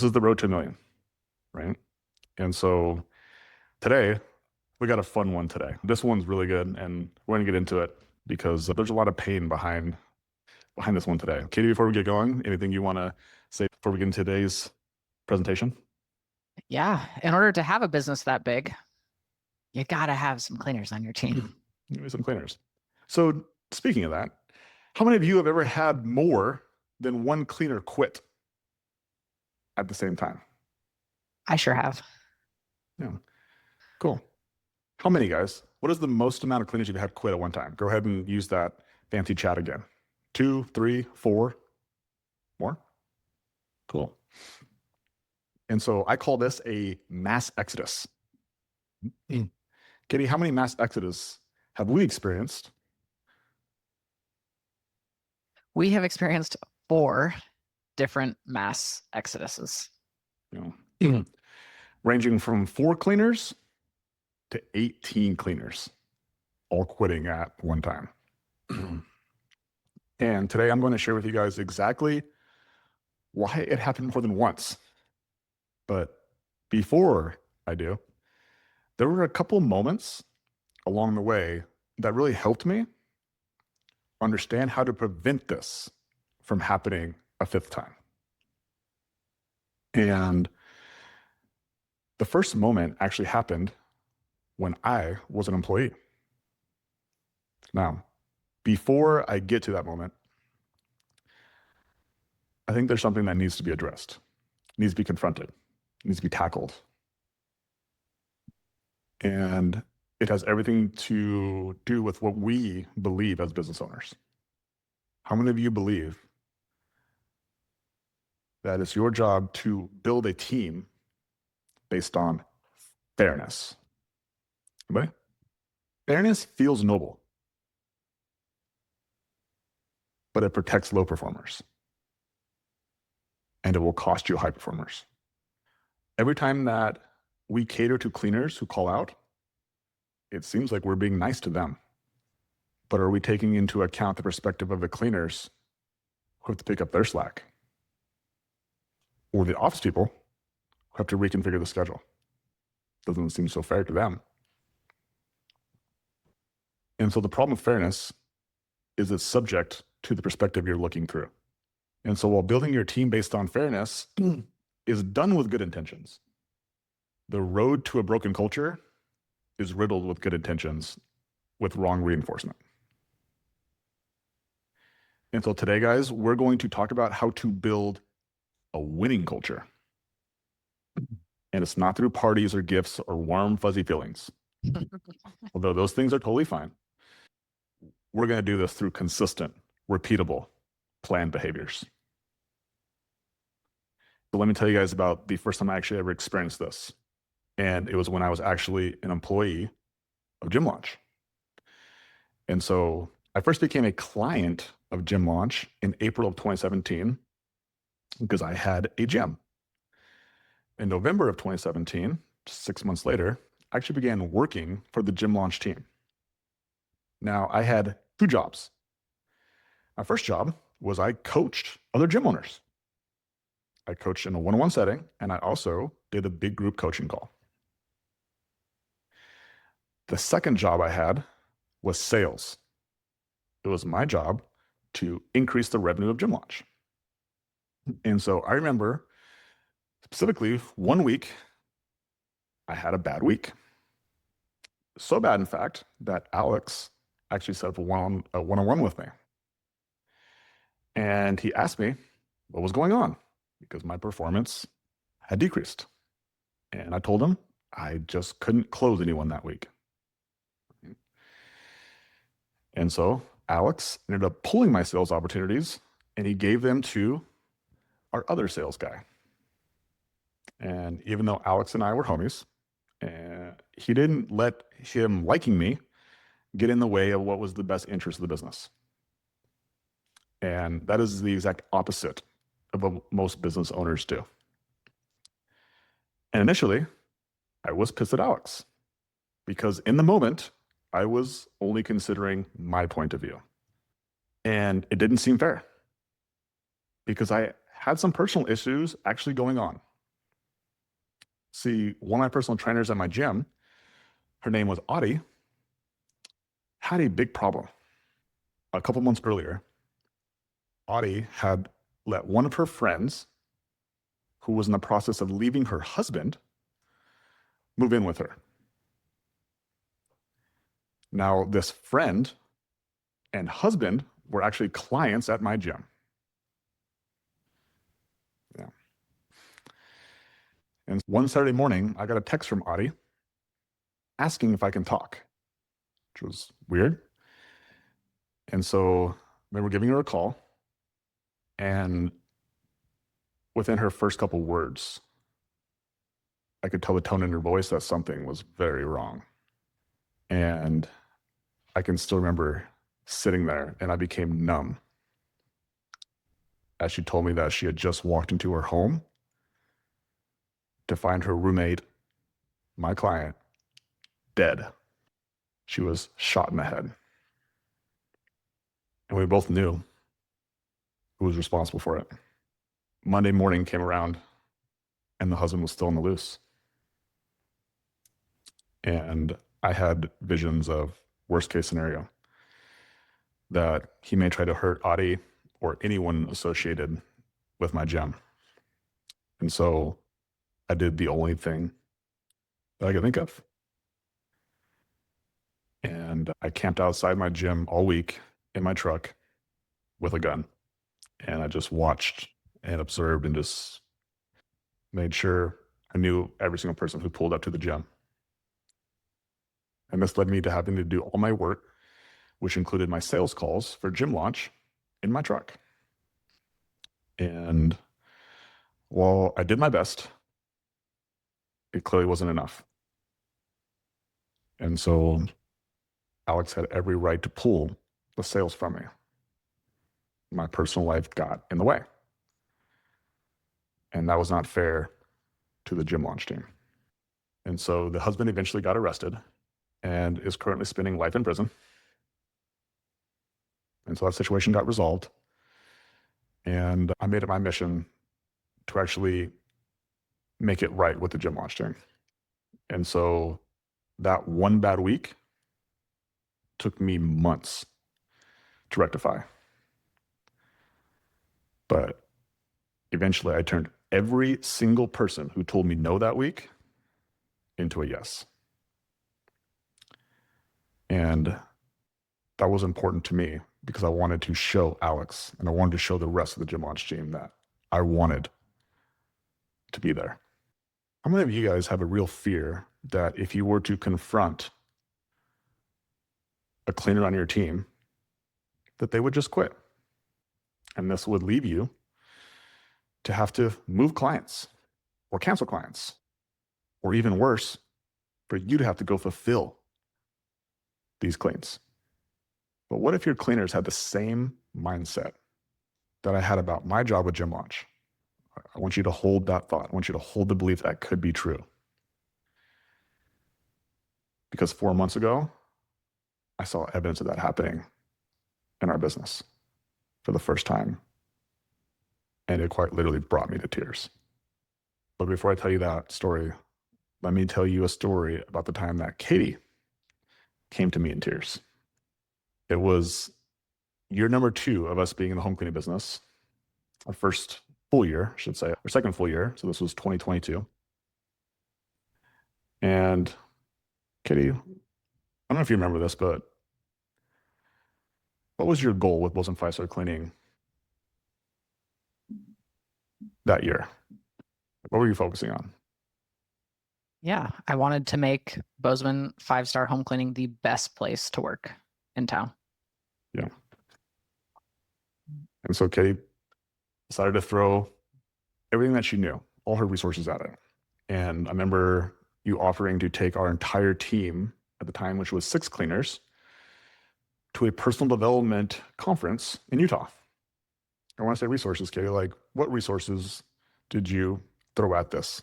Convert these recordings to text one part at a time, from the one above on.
This is the road to a million, right? And so today, we got a fun one today. This one's really good, and we're going to get into it because there's a lot of pain behind this one today. Katie, before we get going, anything you want to say before we get into today's presentation? Yeah, in order to have a business that big, you gotta have some cleaners on your team. Maybe some cleaners. So speaking of that, how many of you have ever had more than one cleaner quit at the same time? I sure have. Yeah, cool. How many, guys? What is the most amount of cleaners you've had quit at one time? Go ahead and use that fancy chat again. 2, 3, 4, more? Cool. And so I call this a mass exodus. Katie, how many mass exodus have we experienced? We have experienced 4 different mass exoduses. You know, ranging from 4 cleaners to 18 cleaners, all quitting at one time. And today I'm going to share with you guys exactly why it happened more than once. But before I do, there were a couple moments along the way that really helped me understand how to prevent this from happening a 5th time. And the first moment actually happened when I was an employee. Now, before I get to that moment, I think there's something that needs to be addressed, needs to be confronted, needs to be tackled. And it has everything to do with what we believe as business owners. How many of you believe that it's your job to build a team based on fairness? Anybody? Fairness feels noble, but it protects low performers. And it will cost you high performers. Every time that we cater to cleaners who call out, it seems like we're being nice to them. But are we taking into account the perspective of the cleaners who have to pick up their slack? Or the office people who have to reconfigure the schedule? Doesn't seem so fair to them. And so the problem with fairness is it's subject to the perspective you're looking through. And so while building your team based on fairness is done with good intentions, the road to a broken culture is riddled with good intentions with wrong reinforcement. And so today, guys, we're going to talk about how to build a winning culture. And it's not through parties or gifts or warm, fuzzy feelings. Although those things are totally fine. We're going to do this through consistent, repeatable, planned behaviors. So let me tell you guys about the first time I actually ever experienced this. And it was when I was actually an employee of Gym Launch. And so I first became a client of Gym Launch in April of 2017 because I had a gym. In November of 2017, 6 months later, I actually began working for the Gym Launch team. Now, I had 2 jobs. My first job was I coached other gym owners. I coached in a one-on-one setting, and I also did a big group coaching call. The second job I had was sales. It was my job to increase the revenue of Gym Launch. And so I remember specifically one week, I had a bad week. So bad, in fact, that Alex actually set up a one-on-one with me. And he asked me what was going on because my performance had decreased. And I told him I just couldn't close anyone that week. And so Alex ended up pulling my sales opportunities and he gave them to our other sales guy. And even though Alex and I were homies, he didn't let him liking me get in the way of what was the best interest of the business. And that is the exact opposite of what most business owners do. And initially, I was pissed at Alex because in the moment, I was only considering my point of view. And it didn't seem fair because I had some personal issues actually going on See, one of my personal trainers at my gym, her name was Audie, had a big problem. A couple months earlier, Audie had let one of her friends, who was in the process of leaving her husband, move in with her. Now, this friend and husband were actually clients at my gym. Yeah. And one Saturday morning, I got a text from Audie asking if I can talk, which was weird. And so they were giving her a call, and within her first couple words, I could tell the tone in her voice that something was very wrong. And I can still remember sitting there, and I became numb as she told me that she had just walked into her home to find her roommate, my client, dead. She was shot in the head. And we both knew who was responsible for it. Monday morning came around, and the husband was still on the loose. And I had visions of worst case scenario, that he may try to hurt Audie or anyone associated with my gym. And so I did the only thing that I could think of. And I camped outside my gym all week in my truck with a gun. And I just watched and observed and just made sure I knew every single person who pulled up to the gym. And this led me to having to do all my work, which included my sales calls for gym launch, in my truck. And while I did my best, it clearly wasn't enough. And so Alex had every right to pull the sales from me. My personal life got in the way. And that was not fair to the gym launch team. And so the husband eventually got arrested and is currently spending life in prison. And so that situation got resolved. And I made it my mission to actually make it right with the gym launch team. And so that one bad week took me months to rectify. But eventually I turned every single person who told me no that week into a yes. And that was important to me because I wanted to show Alex and I wanted to show the rest of the gym launch team that I wanted to be there. How many of you guys have a real fear that if you were to confront a cleaner on your team, that they would just quit? And this would leave you to have to move clients or cancel clients, or even worse, for you to have to go fulfill these cleans. But what if your cleaners had the same mindset that I had about my job with gym launch? I want you to hold that thought. I want you to hold the belief that could be true. Because 4 months ago, I saw evidence of that happening in our business for the first time. And it quite literally brought me to tears. But before I tell you that story, let me tell you a story about the time that Katie came to me in tears. It was year number 2 of us being in the home cleaning business. Our first full year, I should say, our second full year. So this was 2022. And Katie, I don't know if you remember this, but what was your goal with Bozeman 5-star cleaning that year? What were you focusing on? Yeah, I wanted to make Bozeman 5-star home cleaning the best place to work in town. Yeah. And so Katie decided to throw everything that she knew, all her resources at it. And I remember you offering to take our entire team at the time, which was 6 cleaners, to a personal development conference in Utah. I want to say resources, Katie, like what resources did you throw at this?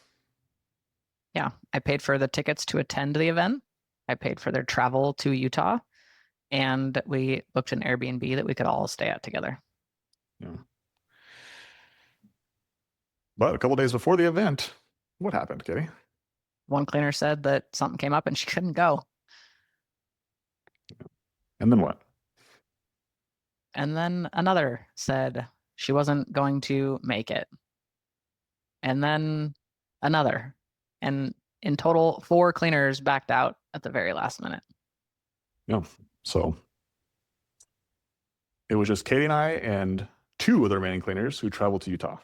Yeah, I paid for the tickets to attend the event. I paid for their travel to Utah, and we booked an Airbnb that we could all stay at together. Yeah. But a couple days before the event, what happened, Katie? One cleaner said that something came up and she couldn't go. And then what? And then another said she wasn't going to make it. And then another. And in total, 4 cleaners backed out at the very last minute. Yeah. So it was just Katie and I and 2 of the remaining cleaners who traveled to Utah.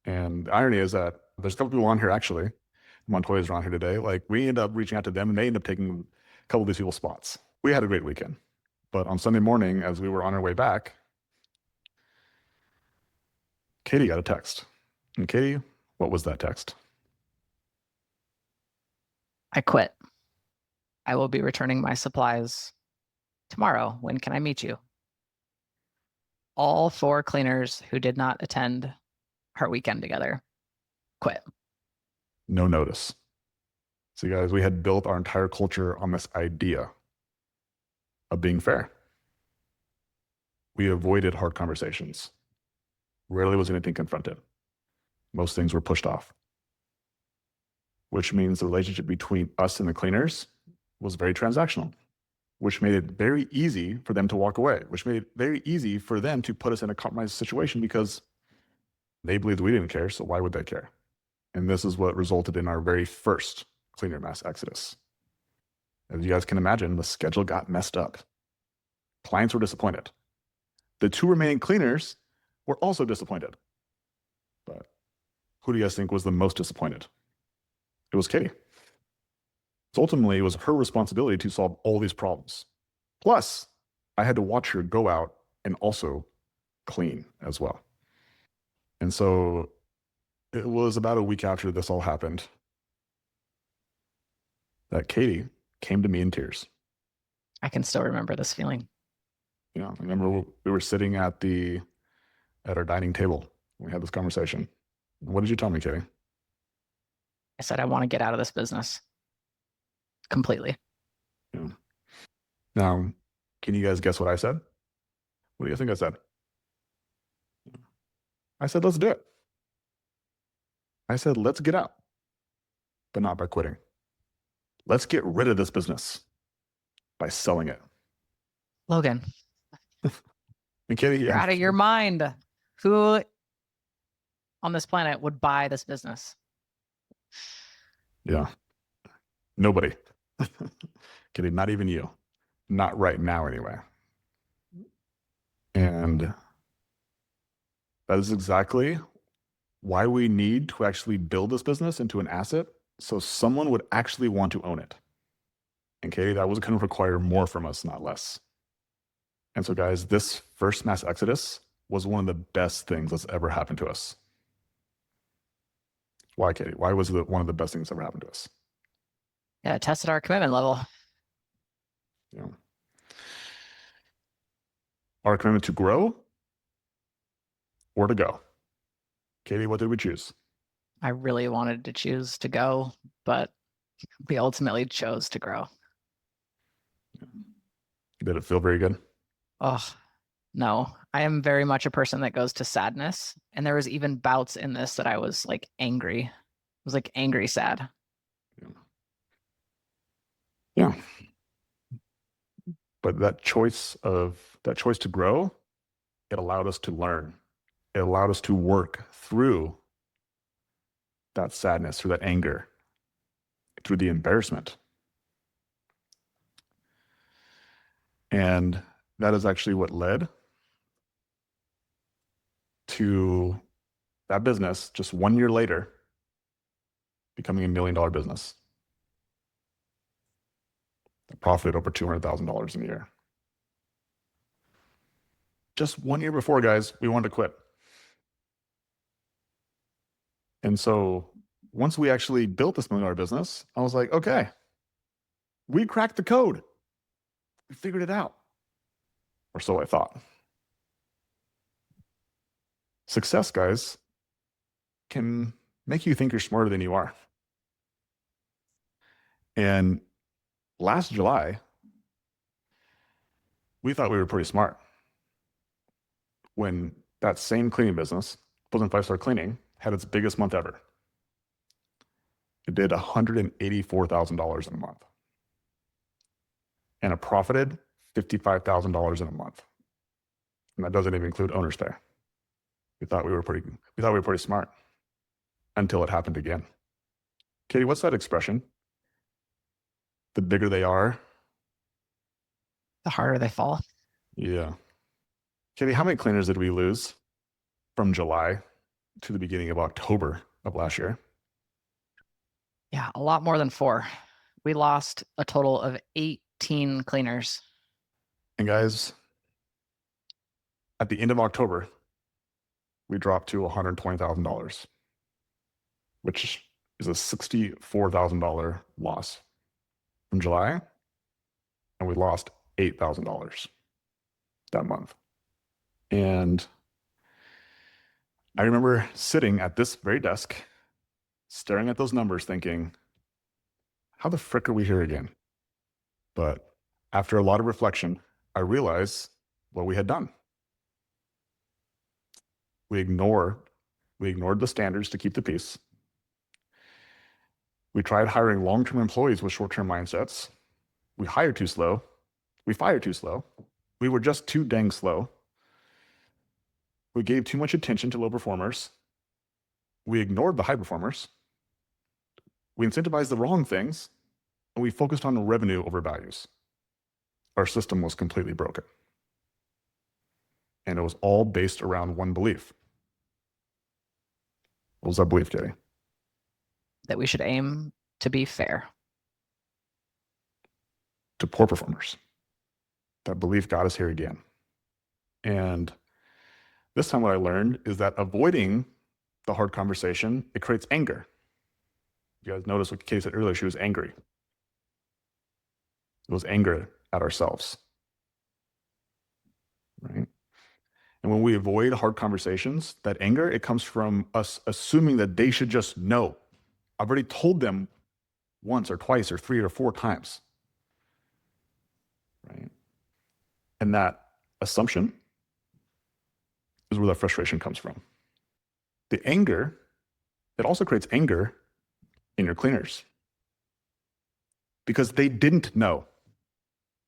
And the irony is that there's a couple people on here actually. Montoya's are on here today. Like we ended up reaching out to them and they ended up taking a couple of these people's spots. We had a great weekend. But on Sunday morning, as we were on our way back, Katie got a text. And Katie, what was that text? I quit. I will be returning my supplies tomorrow. When can I meet you? All 4 cleaners who did not attend our weekend together quit. No notice. So, guys, we had built our entire culture on this idea of being fair. We avoided hard conversations. Rarely was anything confronted. Most things were pushed off, which means the relationship between us and the cleaners was very transactional, which made it very easy for them to walk away, which made it very easy for them to put us in a compromised situation because they believed we didn't care, so why would they care? And this is what resulted in our very first cleaner mass exodus. As you guys can imagine, the schedule got messed up. Clients were disappointed. The 2 remaining cleaners were also disappointed. But who do you guys think was the most disappointed? It was Katie. So ultimately, it was her responsibility to solve all these problems. Plus, I had to watch her go out and also clean as well. And so it was about a week after this all happened that Katie came to me in tears. I can still remember this feeling. You know, I remember we were sitting at our dining table. We had this conversation. What did you tell me, Katie? I said, I want to get out of this business completely. Yeah. Now, can you guys guess what I said? What do you think I said? I said, let's do it. I said, let's get out, but not by quitting. Let's get rid of this business by selling it. Logan, And Katie, you're out of your mind. Who on this planet would buy this business? Yeah. Nobody. Katie, not even you. Not right now, anyway. And that is exactly why we need to actually build this business into an asset so someone would actually want to own it. And Katie, that was going to require more from us, not less. And so, guys, this first mass exodus was one of the best things that's ever happened to us. Why, Katie? Why was it one of the best things that ever happened to us? Yeah, it tested our commitment level. You know, our commitment to grow or to go. Katie, what did we choose? I really wanted to choose to go, but we ultimately chose to grow. Did it feel very good? Oh, no. I am very much a person that goes to sadness. And there was even bouts in this that I was like angry. It was like angry sad. Yeah. But that choice to grow, it allowed us to learn. It allowed us to work through that sadness, through that anger, through the embarrassment. And that is actually what led to that business just 1 year later becoming $1 million business that profited over $200,000 in a year. Just 1 year before, guys, we wanted to quit. And so once we actually built this $1 million business, I was like, okay, we cracked the code. We figured it out. Or so I thought. Success, guys, can make you think you're smarter than you are. And last July, we thought we were pretty smart. When that same cleaning business, Pleasant 5-Star Cleaning, had its biggest month ever. It did $184,000 in a month. And it profited $55,000 in a month. And that doesn't even include owner's pay. We thought we were pretty smart until it happened again. Katie, what's that expression? The bigger they are. The harder they fall. Yeah. Katie, how many cleaners did we lose from July to the beginning of October of last year? Yeah, a lot more than 4. We lost a total of 18 cleaners. And guys, at the end of October, we dropped to $120,000, which is a $64,000 loss from July. And we lost $8,000 that month. And I remember sitting at this very desk, staring at those numbers, thinking, how the frick are we here again? But after a lot of reflection, I realized what we had done. We ignored the standards to keep the peace. We tried hiring long-term employees with short-term mindsets. We hired too slow. We fired too slow. We were just too dang slow. We gave too much attention to low performers. We ignored the high performers. We incentivized the wrong things, and we focused on revenue over values. Our system was completely broken. And it was all based around one belief. What was that belief, Katie? That we should aim to be fair. To poor performers. That belief got us here again. And this time what I learned is that avoiding the hard conversation, it creates anger. You guys notice what Katie said earlier, she was angry. It was anger at ourselves, right? And when we avoid hard conversations, that anger, it comes from us assuming that they should just know. I've already told them once or twice or 3 or 4 times, right? And that assumption is where the frustration comes from. The anger, it also creates anger in your cleaners because they didn't know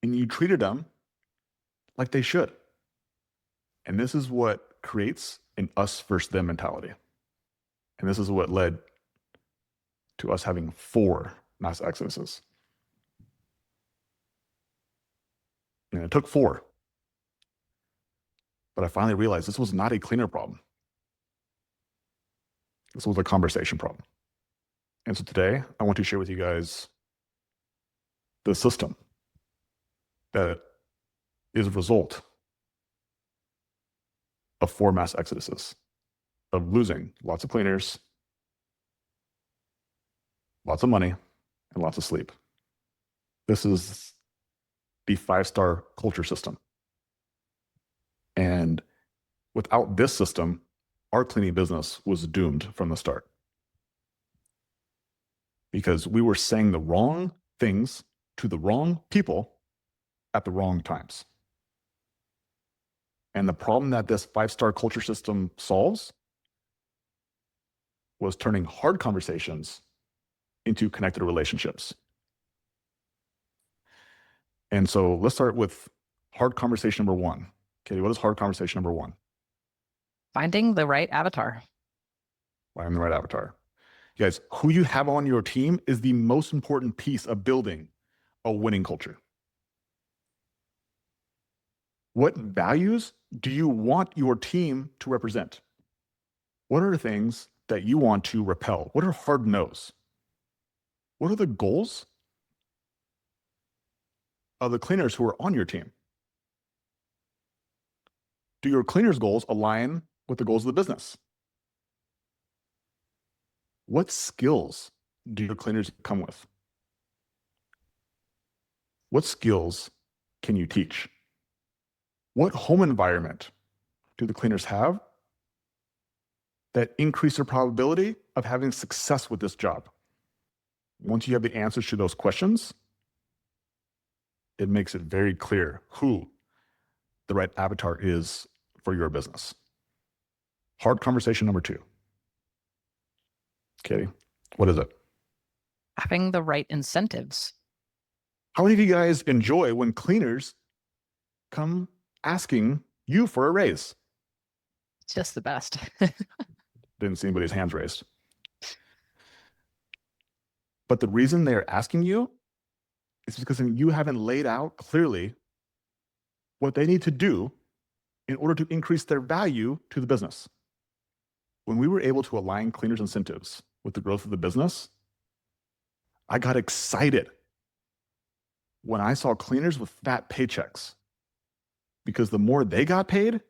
and you treated them like they should. And this is what creates an us versus them mentality. And this is what led to us having 4 mass exoduses. And it took 4. But I finally realized this was not a cleaner problem. This was a conversation problem. And so today, I want to share with you guys the system that is a result of 4 mass exoduses, of losing lots of cleaners, lots of money, and lots of sleep. This is the 5-star culture system. And without this system, our cleaning business was doomed from the start. Because we were saying the wrong things to the wrong people at the wrong times. And the problem that this 5-star culture system solves was turning hard conversations into connected relationships. And so let's start with hard conversation number 1. Katie, what is hard conversation number 1? Finding the right avatar. Finding the right avatar. You guys, who you have on your team is the most important piece of building a winning culture. What values do you want your team to represent? What are the things that you want to repel? What are hard no's? What are the goals of the cleaners who are on your team? Do your cleaners' goals align with the goals of the business? What skills do your cleaners come with? What skills can you teach? What home environment do the cleaners have that increase their probability of having success with this job? Once you have the answers to those questions, it makes it very clear who the right avatar is for your business. Hard conversation number 2. Katie, what is it? Having the right incentives. How many of you guys enjoy when cleaners come asking you for a raise? It's just the best. Didn't see anybody's hands raised. But the reason they're asking you is because you haven't laid out clearly what they need to do in order to increase their value to the business. When we were able to align cleaners' incentives with the growth of the business, I got excited when I saw cleaners with fat paychecks, because the more they got paid,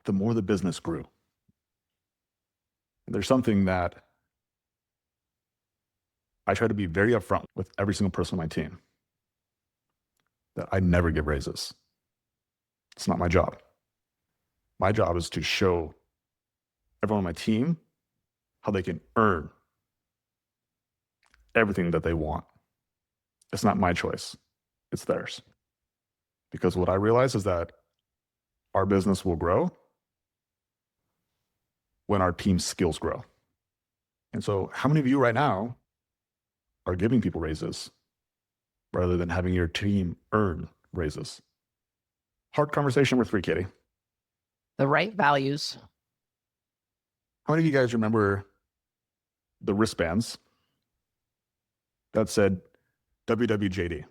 the more the business grew. And there's something that I try to be very upfront with every single person on my team, that I never give raises. It's not my job. My job is to show everyone on my team how they can earn everything that they want. It's not my choice, it's theirs. Because what I realize is that our business will grow when our team's skills grow. And so, how many of you right now are giving people raises rather than having your team earn raises? Hard conversation with 3, Katie. The right values. How many of you guys remember the wristbands that said WWJD?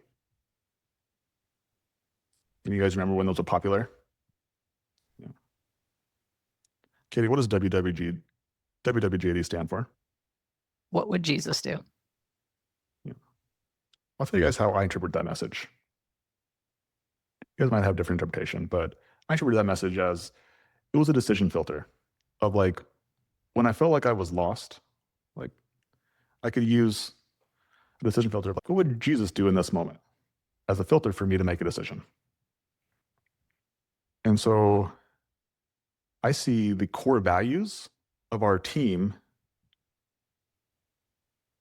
Can you guys remember when those were popular? Yeah. Katie, what does WWJD stand for? What would Jesus do? Yeah. I'll tell you guys how I interpret that message. You guys might have different interpretation, but I interpret that message as it was a decision filter of, like, when I felt like I was lost, like, I could use a decision filter of, like, what would Jesus do in this moment, as a filter for me to make a decision. And so I see the core values of our team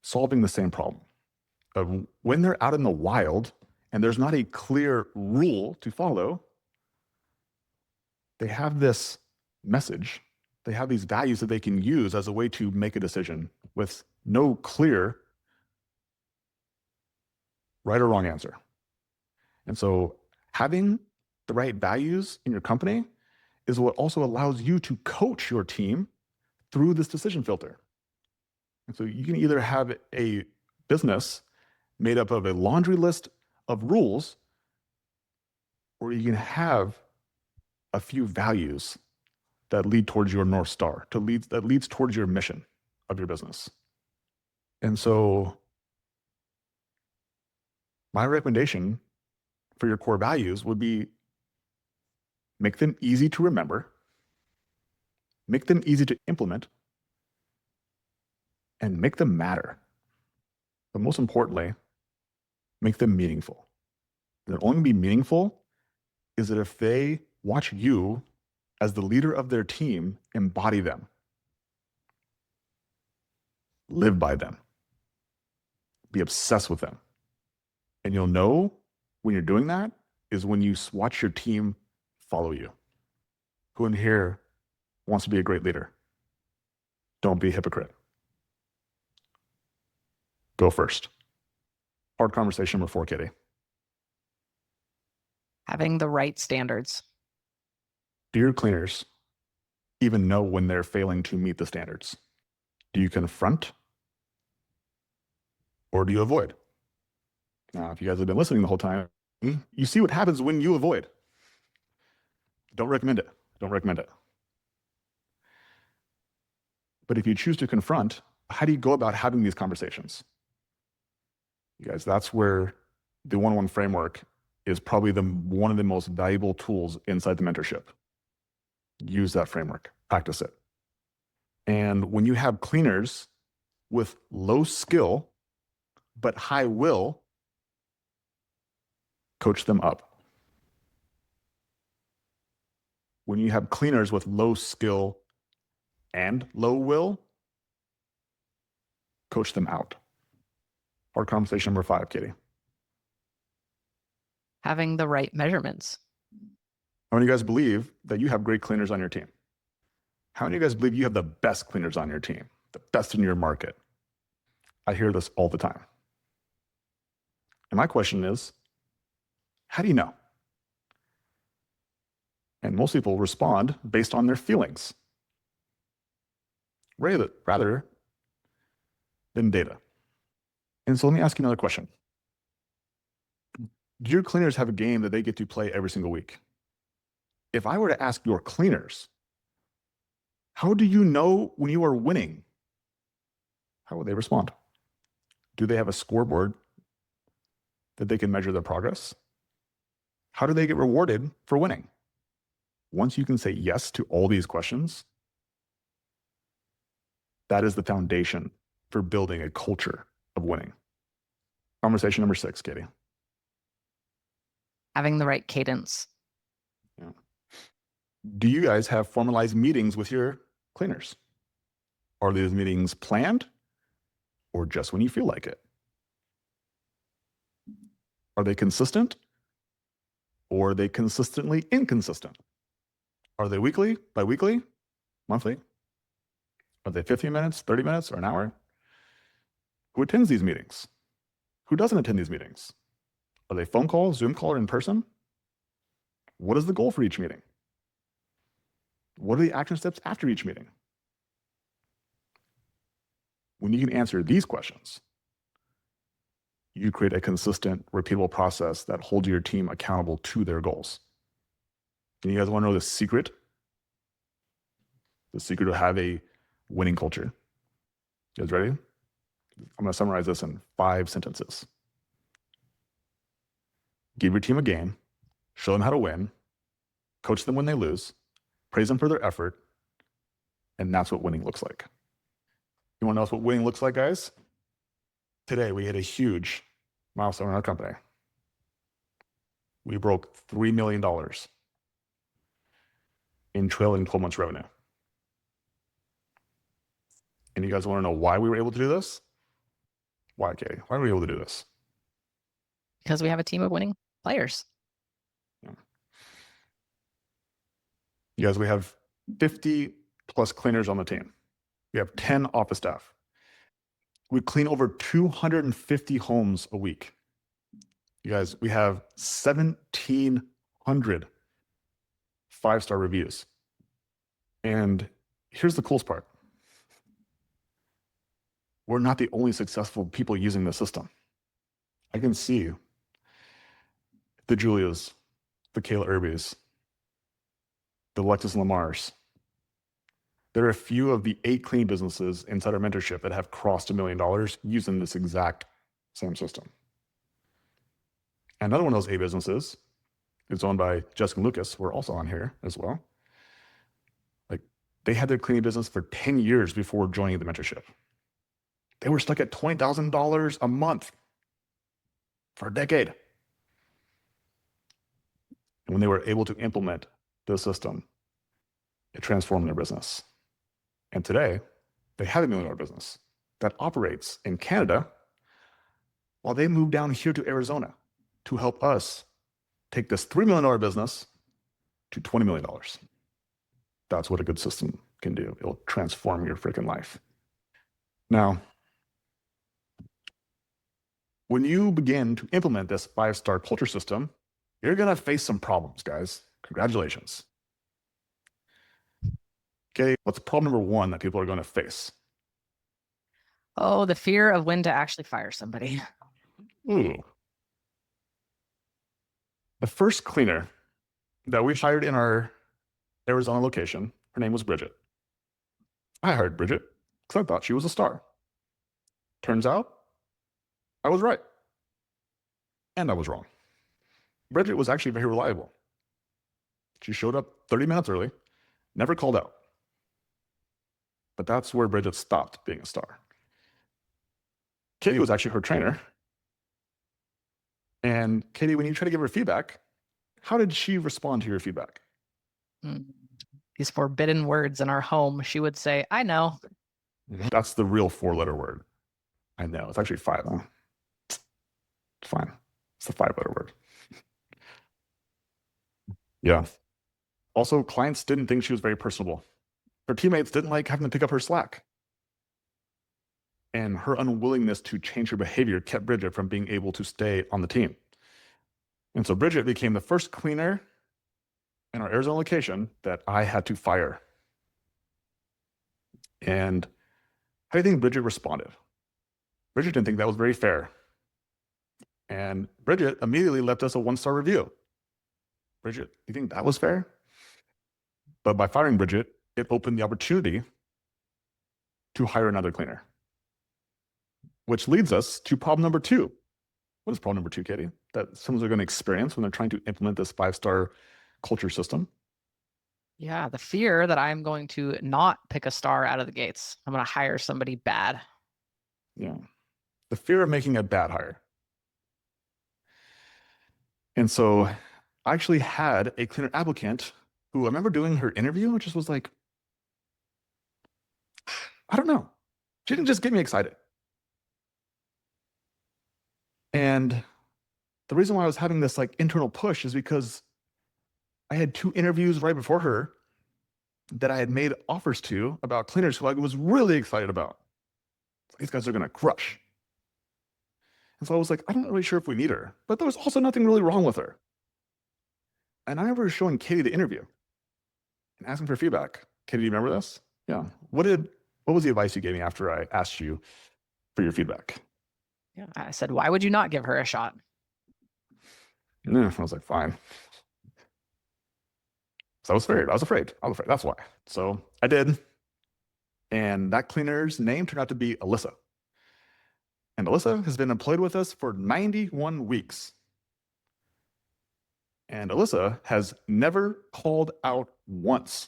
solving the same problem of, when they're out in the wild and there's not a clear rule to follow, they have this message, they have these values that they can use as a way to make a decision with no clear right or wrong answer. And so having the right values in your company is what also allows you to coach your team through this decision filter. And so you can either have a business made up of a laundry list of rules, or you can have a few values that lead towards your North Star, that leads towards your mission of your business. And so my recommendation for your core values would be, make them easy to remember, make them easy to implement, and make them matter. But most importantly, make them meaningful. They'll only be meaningful is that if they watch you as the leader of their team embody them, live by them, be obsessed with them. And you'll know when you're doing that is when you watch your team follow you. Who in here wants to be a great leader? Don't be a hypocrite. Go first. Hard conversation number 4, Kitty. Having the right standards. Do your cleaners even know when they're failing to meet the standards? Do you confront or do you avoid? Now, if you guys have been listening the whole time, you see what happens when you avoid. Don't recommend it. Don't recommend it. But if you choose to confront, how do you go about having these conversations? You guys, that's where the one-on-one framework is probably one of the most valuable tools inside the mentorship. Use that framework, practice it. And when you have cleaners with low skill but high will, coach them up. When you have cleaners with low skill and low will, coach them out. Hard conversation number 5, Kitty. Having the right measurements. How many of you guys believe that you have great cleaners on your team? How many of you guys believe you have the best cleaners on your team, the best in your market? I hear this all the time. And my question is, how do you know? And most people respond based on their feelings rather than data. And so let me ask you another question. Do your cleaners have a game that they get to play every single week? If I were to ask your cleaners, how do you know when you are winning? How would they respond? Do they have a scoreboard that they can measure their progress? How do they get rewarded for winning? Once you can say yes to all these questions, that is the foundation for building a culture of winning. Conversation number 6, Katie. Having the right cadence. Yeah. Do you guys have formalized meetings with your cleaners? Are these meetings planned or just when you feel like it? Are they consistent or are they consistently inconsistent? Are they weekly, bi-weekly, monthly? Are they 15 minutes, 30 minutes, or an hour? Who attends these meetings? Who doesn't attend these meetings? Are they phone call, Zoom call, or in person? What is the goal for each meeting? What are the action steps after each meeting? When you can answer these questions, you create a consistent, repeatable process that holds your team accountable to their goals. And you guys want to know the secret? The secret to have a winning culture. You guys ready? I'm going to summarize this in 5 sentences. Give your team a game, show them how to win, coach them when they lose, praise them for their effort, and that's what winning looks like. You want to know what winning looks like, guys? Today, we hit a huge milestone in our company. We broke $3 million in trailing 12 months revenue. And you guys want to know why we were able to do this? Why, Katie? Why were we able to do this? Because we have a team of winning players. Yeah. You guys, we have 50 plus cleaners on the team. We have 10 office staff. We clean over 250 homes a week. You guys, we have 1,700 5-star reviews. And here's the coolest part. We're not the only successful people using the system. I can see the Julias, the Kayla Irbies, the Lexus Lamars. There are a few of the 8 clean businesses inside our mentorship that have crossed $1 million using this exact same system. Another one of those 8 businesses is owned by Jessica and Lucas. We're also on here as well. Like, they had their cleaning business for 10 years before joining the mentorship. They were stuck at $20,000 a month for a decade. And when they were able to implement the system, it transformed their business. And today, they have $1 million business that operates in Canada while they move down here to Arizona to help us take this $3 million business to $20 million. That's what a good system can do. It'll transform your freaking life. Now, when you begin to implement this 5-star culture system, you're going to face some problems, guys. Congratulations. Okay, what's problem number 1 that people are going to face? Oh, the fear of when to actually fire somebody. Ooh. The first cleaner that we hired in our Arizona location, her name was Bridget. I hired Bridget because I thought she was a star. Turns out, I was right. And I was wrong. Bridget was actually very reliable. She showed up 30 minutes early, never called out. But that's where Bridget stopped being a star. Katie was actually her trainer. And Katie, when you try to give her feedback, how did she respond to your feedback? These forbidden words in our home, she would say, I know. That's the real 4-letter word. I know. It's actually 5, huh? It's fine. It's the 5-letter word. Yeah. Also, clients didn't think she was very personable. Her teammates didn't like having to pick up her slack. And her unwillingness to change her behavior kept Bridget from being able to stay on the team. And so Bridget became the first cleaner in our Arizona location that I had to fire. And how do you think Bridget responded? Bridget didn't think that was very fair. And Bridget immediately left us a 1-star review. Bridget, do you think that was fair? But by firing Bridget, it opened the opportunity to hire another cleaner. Which leads us to problem number 2. What is problem number 2, Katie? That someone's going to experience when they're trying to implement this 5-star culture system? Yeah, the fear that I'm going to not pick a star out of the gates. I'm going to hire somebody bad. Yeah. The fear of making a bad hire. And so I actually had a cleaner applicant who I remember doing her interview, and just was like, I don't know. She didn't just get me excited. And the reason why I was having this like internal push is because I had 2 interviews right before her that I had made offers to about cleaners who I was really excited about. These guys are going to crush. And so I was like, I'm not really sure if we need her, but there was also nothing really wrong with her. And I remember showing Katie the interview and asking for feedback. Katie, do you remember this? Yeah. What was the advice you gave me after I asked you for your feedback? Yeah, I said, why would you not give her a shot? Yeah, I was like, fine. So I was afraid. That's why. So I did. And that cleaner's name turned out to be Alyssa. And Alyssa has been employed with us for 91 weeks. And Alyssa has never called out once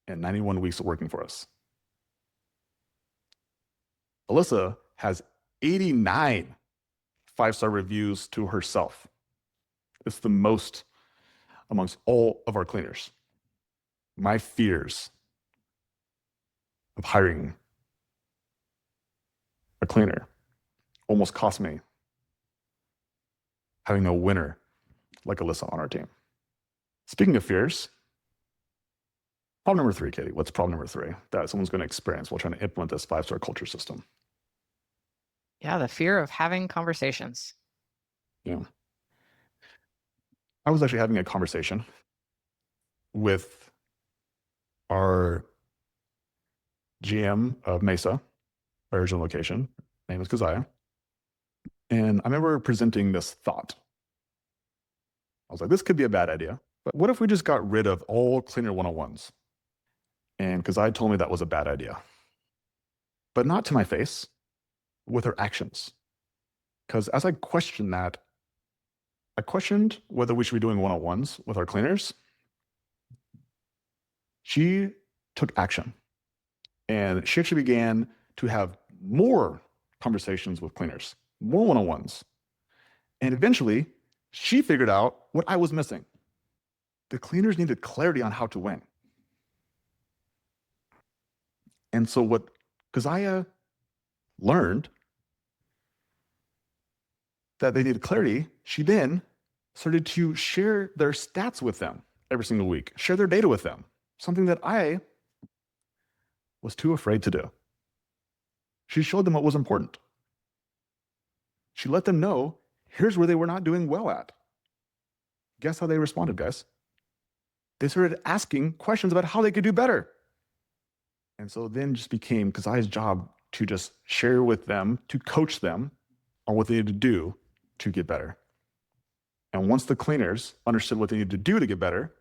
in 91 weeks of working for us. Alyssa has 89 5-star reviews to herself. It's the most amongst all of our cleaners. My fears of hiring a cleaner almost cost me having no winner like Alyssa on our team. Speaking of fears, problem number 3, Katie. What's problem number 3 that someone's going to experience while trying to implement this 5-star culture system? Yeah, the fear of having conversations. Yeah. I was actually having a conversation with our GM of Mesa, our original location. Name is Keziah. And I remember presenting this thought. I was like, this could be a bad idea, but what if we just got rid of all cleaner 101s? And Keziah told me that was a bad idea, but not to my face, with her actions. Because as I questioned that, I questioned whether we should be doing 101s with our cleaners. She took action, and she actually began to have more conversations with cleaners, more 101s. And eventually, she figured out what I was missing. The cleaners needed clarity on how to win. And so what Keziah learned that they needed clarity, she then started to share their stats with them every single week, share their data with them, something that I was too afraid to do. She showed them what was important. She let them know, here's where they were not doing well at. Guess how they responded, guys? They started asking questions about how they could do better. And so then just became Keziah's job to just share with them, to coach them on what they needed to do to get better. And once the cleaners understood what they needed to do to get better,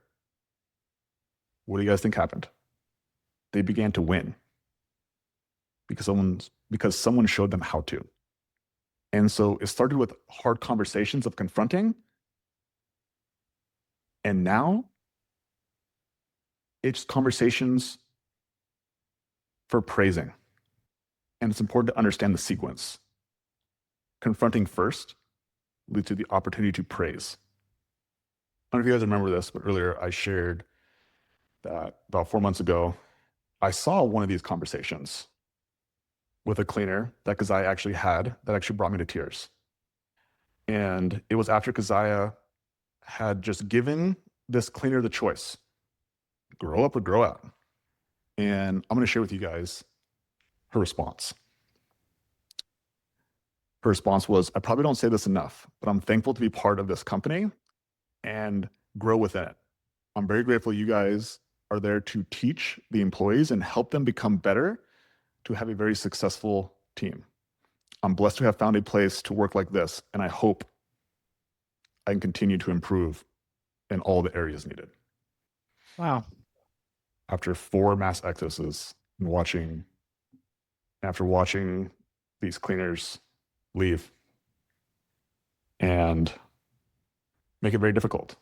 what do you guys think happened? They began to win because someone showed them how to. And so it started with hard conversations of confronting. And now it's conversations for praising. And it's important to understand the sequence. Confronting first leads to the opportunity to praise. I don't know if you guys remember this, but earlier I shared that about 4 months ago, I saw one of these conversations with a cleaner that Keziah actually had that actually brought me to tears. And it was after Keziah had just given this cleaner the choice, grow up or grow out. And I'm going to share with you guys her response. Her response was, I probably don't say this enough, but I'm thankful to be part of this company and grow within it. I'm very grateful you guys are there to teach the employees and help them become better to have a very successful team. I'm blessed to have found a place to work like this, and I hope I can continue to improve in all the areas needed. Wow. After 4 mass exoduses and after watching these cleaners leave and make it very difficult.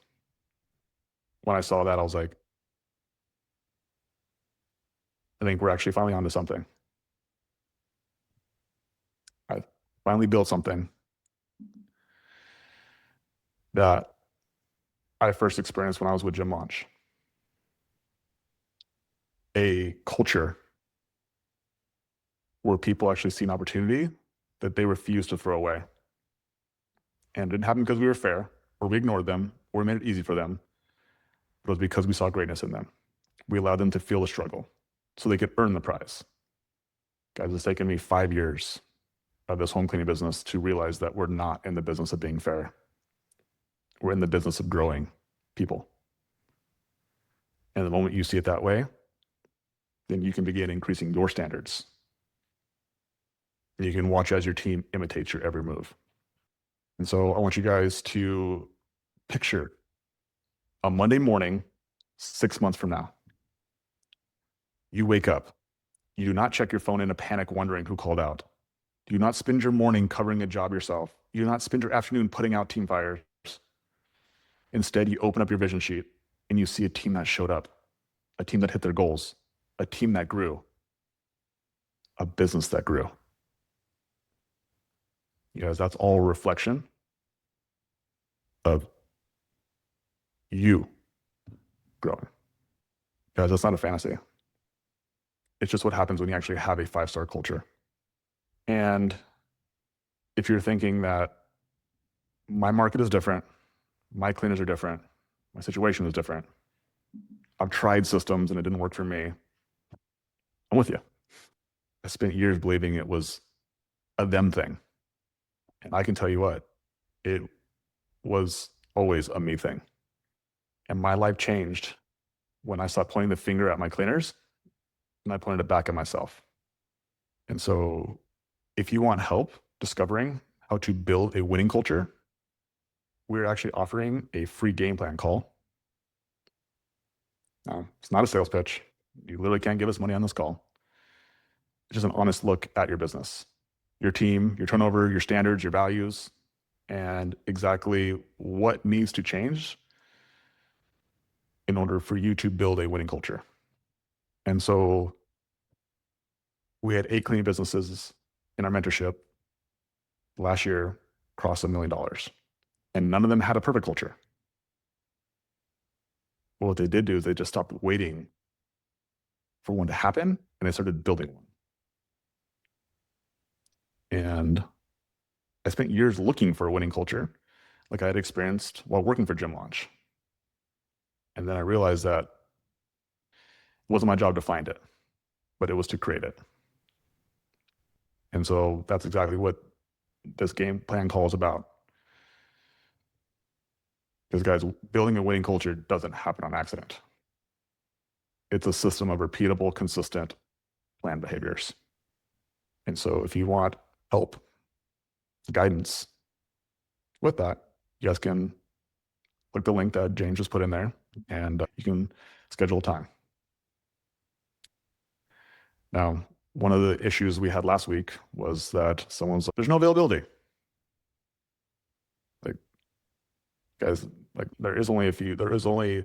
When I saw that, I was like, I think we're actually finally onto something. I finally built something that I first experienced when I was with Gym Launch. A culture where people actually see an opportunity that they refuse to throw away. And it didn't happen because we were fair, or we ignored them, or we made it easy for them. But it was because we saw greatness in them. We allowed them to feel the struggle so they could earn the prize. Guys, it's taken me 5 years of this home cleaning business to realize that we're not in the business of being fair. We're in the business of growing people. And the moment you see it that way, then you can begin increasing your standards. And you can watch as your team imitates your every move. And so I want you guys to picture a Monday morning, 6 months from now. You wake up. You do not check your phone in a panic wondering who called out. You do not spend your morning covering a job yourself. You do not spend your afternoon putting out team fires. Instead, you open up your vision sheet and you see a team that showed up, a team that hit their goals, a team that grew, a business that grew. You guys, that's all a reflection of you growing. Guys, that's not a fantasy. It's just what happens when you actually have a 5-star culture. And if you're thinking that my market is different, my cleaners are different, my situation is different, I've tried systems and it didn't work for me, I'm with you. I spent years believing it was a them thing. And I can tell you what, it was always a me thing. And my life changed when I stopped pointing the finger at my cleaners and I pointed it back at myself. And so if you want help discovering how to build a winning culture, we're actually offering a free game plan call. Now, it's not a sales pitch. You literally can't give us money on this call. It's just an honest look at your business, your team, your turnover, your standards, your values, and exactly what needs to change in order for you to build a winning culture. And so we had 8 cleaning businesses in our mentorship last year cross $1 million, and none of them had a perfect culture. Well, what they did do is they just stopped waiting for one to happen and they started building one. And I spent years looking for a winning culture like I had experienced while working for Gym Launch. And then I realized that it wasn't my job to find it, but it was to create it. And so that's exactly what this game plan call is about. Because guys, building a winning culture doesn't happen on accident. It's a system of repeatable, consistent planned behaviors. And so if you want help, guidance with that, you guys can click the link that James just put in there and you can schedule time. Now, one of the issues we had last week was that someone's like, there's no availability. Like, guys, like there is only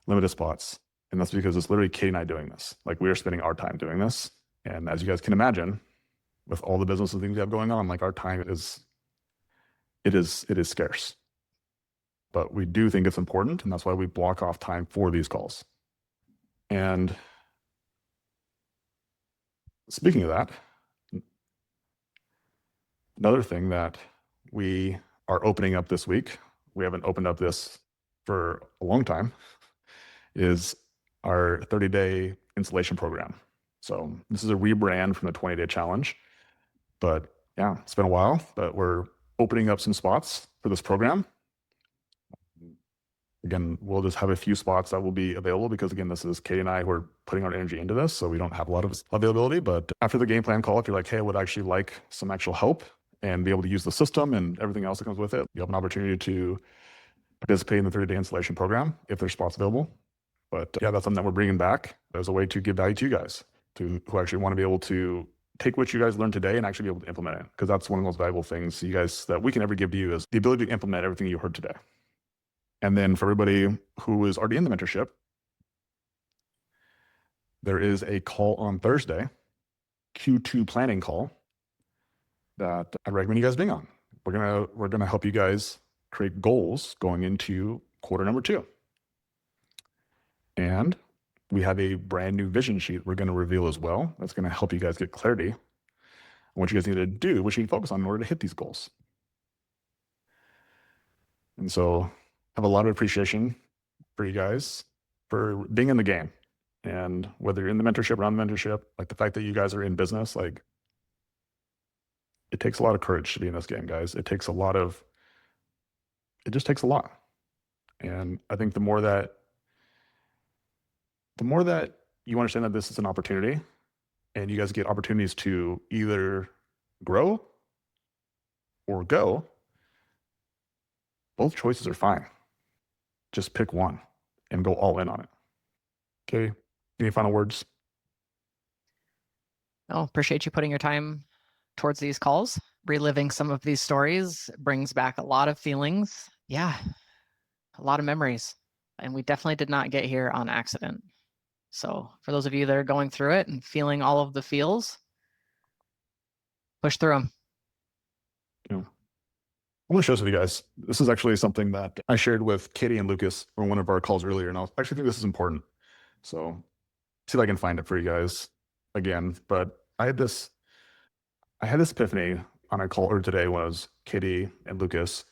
limited spots. And that's because it's literally Katie and I doing this. Like we are spending our time doing this. And as you guys can imagine, with all the business and things we have going on, like our time is scarce. But we do think it's important, and that's why we block off time for these calls. And speaking of that, another thing that we are opening up this week, we haven't opened up this for a long time, is our 30-day installation program. So this is a rebrand from the 20-day challenge, but yeah, it's been a while, but we're opening up some spots for this program. Again, we'll just have a few spots that will be available because, again, this is Katie and I who are putting our energy into this, so we don't have a lot of availability. But after the game plan call, if you're like, hey, I would actually like some actual help and be able to use the system and everything else that comes with it, you have an opportunity to participate in the 30-day installation program if there's spots available. But yeah, that's something that we're bringing back as a way to give value to you guys who actually want to be able to take what you guys learned today and actually be able to implement it. Because that's one of the most valuable things you guys that we can ever give to you is the ability to implement everything you heard today. And then for everybody who is already in the mentorship, there is a call on Thursday, Q2 planning call that I recommend you guys being on. We're gonna help you guys create goals going into quarter number 2. And we have a brand new vision sheet we're going to reveal as well. That's going to help you guys get clarity on what you guys need to do, what you need to focus on in order to hit these goals. And so I have a lot of appreciation for you guys for being in the game. And whether you're in the mentorship, around the mentorship, like the fact that you guys are in business, like it takes a lot of courage to be in this game, guys. It just takes a lot. And I think the more that you understand that this is an opportunity and you guys get opportunities to either grow or go, both choices are fine. Just pick one and go all in on it. Okay. Any final words? No, appreciate you putting your time towards these calls. Reliving some of these stories brings back a lot of feelings. Yeah, a lot of memories. And we definitely did not get here on accident. So for those of you that are going through it and feeling all of the feels, push through them. Yeah. I want to share this with you guys. This is actually something that I shared with Katie and Lucas on one of our calls earlier, and I actually think this is important. So see if I can find it for you guys again. But I had this epiphany on a call earlier today when it was Katie and Lucas.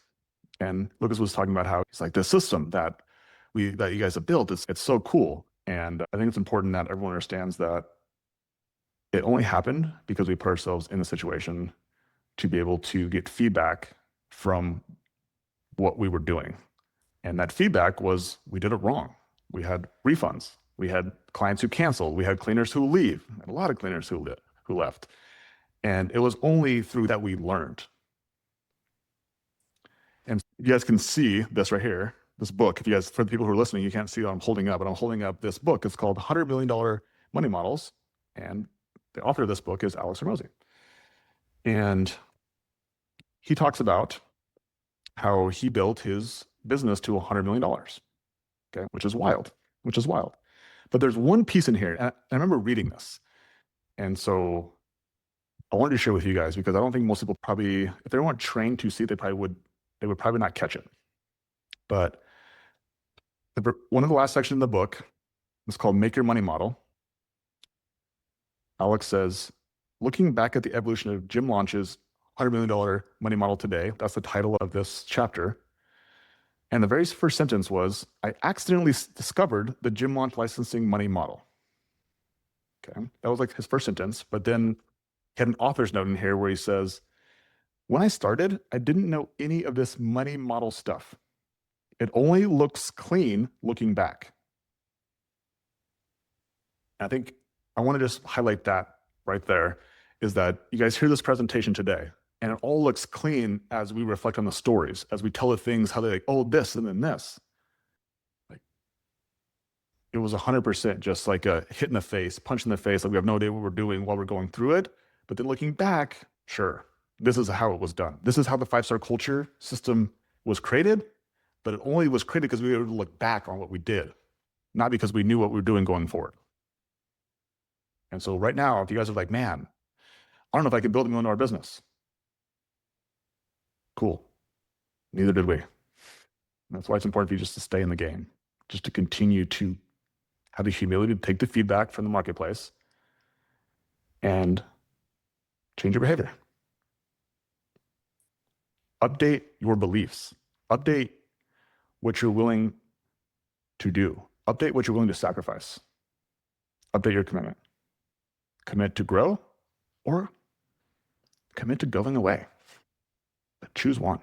And Lucas was talking about how he's like, the system that you guys have built, it's so cool. And I think it's important that everyone understands that it only happened because we put ourselves in the situation to be able to get feedback from what we were doing. And that feedback was we did it wrong. We had refunds. We had clients who canceled. We had cleaners who leave. And a lot of cleaners who left. And it was only through that we learned. And you guys can see this right here, this book. If you guys, for the people who are listening, you can't see what I'm holding up, but I'm holding up this book. It's called $100 Million Money Models. And the author of this book is Alex Hormozi. And he talks about how he built his business to $100 million, okay, which is wild. But there's one piece in here, and I remember reading this. And so I wanted to share with you guys because I don't think most people probably, if they weren't trained to see it, they would probably not catch it. But one of the last sections in the book is called Make Your Money Model. Alex says, looking back at the evolution of Jim Launch's $100 million money model today, that's the title of this chapter. And the very first sentence was, I accidentally discovered the Jim Launch licensing money model. Okay, that was like his first sentence. But then he had an author's note in here where he says, when I started, I didn't know any of this money model stuff. It only looks clean looking back. I think I want to just highlight that right there, is that you guys hear this presentation today, and it all looks clean as we reflect on the stories, as we tell the things, how they're like, oh, this and then this. Like, it was 100% just like a hit in the face, punch in the face, like we have no idea what we're doing while we're going through it. But then looking back, sure, this is how it was done. This is how the 5-star culture system was created, but it only was created because we were able to look back on what we did, not because we knew what we were doing going forward. And so right now, if you guys are like, man, I don't know if I could build $1 million business. Cool. Neither did we. That's why it's important for you just to stay in the game, just to continue to have the humility to take the feedback from the marketplace and change your behavior. Update your beliefs. Update what you're willing to do. Update what you're willing to sacrifice. Update your commitment. Commit to grow or commit to going away. Choose one.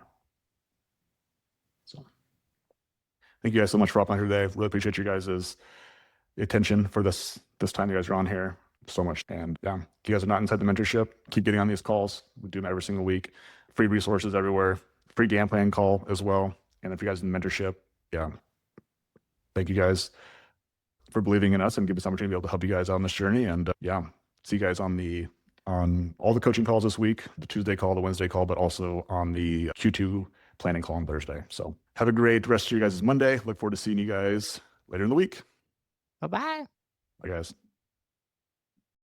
So thank you guys so much for hopping on here today. Really appreciate you guys' attention for this time you guys are on here so much. And yeah, if you guys are not inside the mentorship, keep getting on these calls. We do them every single week. Free resources everywhere. Free game plan call as well. And if you guys in the mentorship, yeah, thank you guys for believing in us and giving us the opportunity to be able to help you guys out on this journey. And yeah, see you guys on all the coaching calls this week, the Tuesday call, the Wednesday call, but also on the Q2 planning call on Thursday. So have a great rest of your guys' Monday. Look forward to seeing you guys later in the week. Bye-bye. Bye, guys.